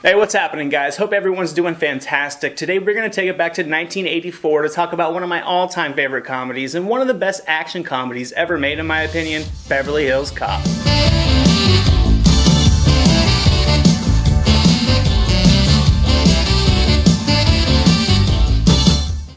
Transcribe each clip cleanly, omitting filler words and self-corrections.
Hey, what's happening, guys? Hope everyone's doing fantastic. Today we're going to take it back to 1984 to talk about one of my all-time favorite comedies and one of the best action comedies ever made, in my opinion, Beverly Hills Cop.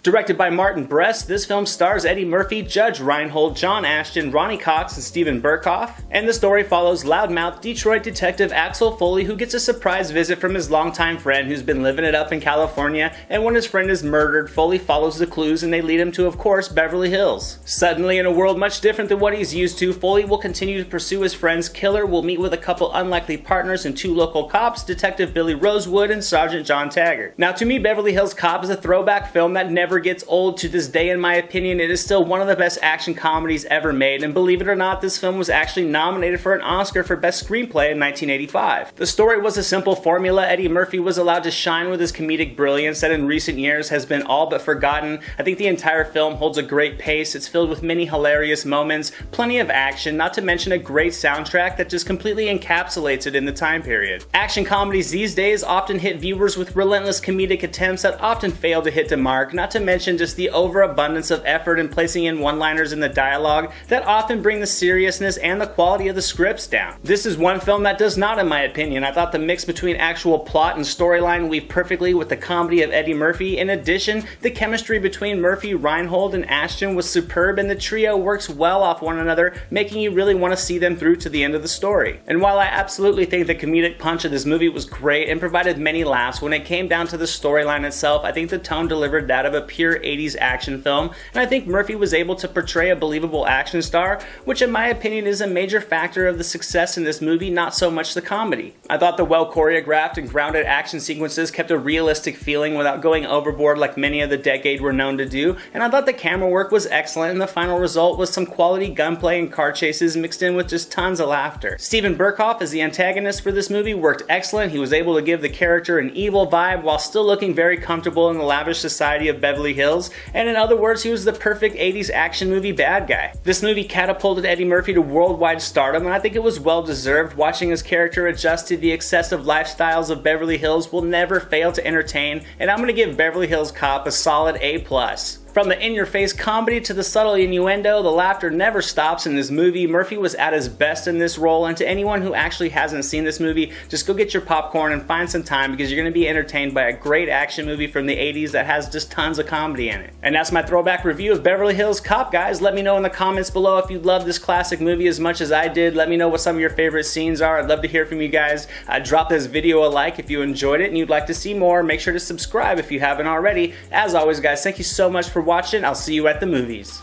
Directed by Martin Brest, this film stars Eddie Murphy, Judge Reinhold, John Ashton, Ronny Cox, and Steven Berkoff, and the story follows loudmouth Detroit detective Axel Foley, who gets a surprise visit from his longtime friend who's been living it up in California, and when his friend is murdered, Foley follows the clues and they lead him to, of course, Beverly Hills. Suddenly, in a world much different than what he's used to, Foley will continue to pursue his friend's killer, will meet with a couple unlikely partners and two local cops, Detective Billy Rosewood and Sergeant John Taggart. Now, to me, Beverly Hills Cop is a throwback film that never gets old. To this day, in my opinion, it is still one of the best action comedies ever made, and believe it or not, this film was actually nominated for an Oscar for Best Screenplay in 1985. The story was a simple formula. Eddie Murphy was allowed to shine with his comedic brilliance that in recent years has been all but forgotten. I think the entire film holds a great pace. It's filled with many hilarious moments, plenty of action, not to mention a great soundtrack that just completely encapsulates it in the time period. Action comedies these days often hit viewers with relentless comedic attempts that often fail to hit the mark, not to mention just the overabundance of effort in placing in one-liners in the dialogue that often bring the seriousness and the quality of the scripts down. This is one film that does not, in my opinion. I thought the mix between actual plot and storyline weaved perfectly with the comedy of Eddie Murphy. In addition, the chemistry between Murphy, Reinhold, and Ashton was superb, and the trio works well off one another, making you really want to see them through to the end of the story. And while I absolutely think the comedic punch of this movie was great and provided many laughs, when it came down to the storyline itself, I think the tone delivered that of a pure 80s action film, and I think Murphy was able to portray a believable action star, which in my opinion is a major factor of the success in this movie, not so much the comedy. I thought the well choreographed and grounded action sequences kept a realistic feeling without going overboard like many of the decade were known to do, and I thought the camera work was excellent, and the final result was some quality gunplay and car chases mixed in with just tons of laughter. Steven Berkoff as the antagonist for this movie worked excellent. He was able to give the character an evil vibe while still looking very comfortable in the lavish society of Beverly Hills, and in other words, he was the perfect 80s action movie bad guy. This movie catapulted Eddie Murphy to worldwide stardom, and I think it was well deserved. Watching his character adjust to the excessive lifestyles of Beverly Hills will never fail to entertain, and I'm going to give Beverly Hills Cop a solid A+. From the in-your-face comedy to the subtle innuendo, the laughter never stops in this movie. Murphy was at his best in this role, and to anyone who actually hasn't seen this movie, just go get your popcorn and find some time, because you're going to be entertained by a great action movie from the 80s that has just tons of comedy in it. And that's my throwback review of Beverly Hills Cop, guys. Let me know in the comments below if you love this classic movie as much as I did. Let me know what some of your favorite scenes are. I'd love to hear from you guys. Drop this video a like if you enjoyed it and you'd like to see more. Make sure to subscribe if you haven't already. As always, guys, thank you so much for watching. I'll see you at the movies.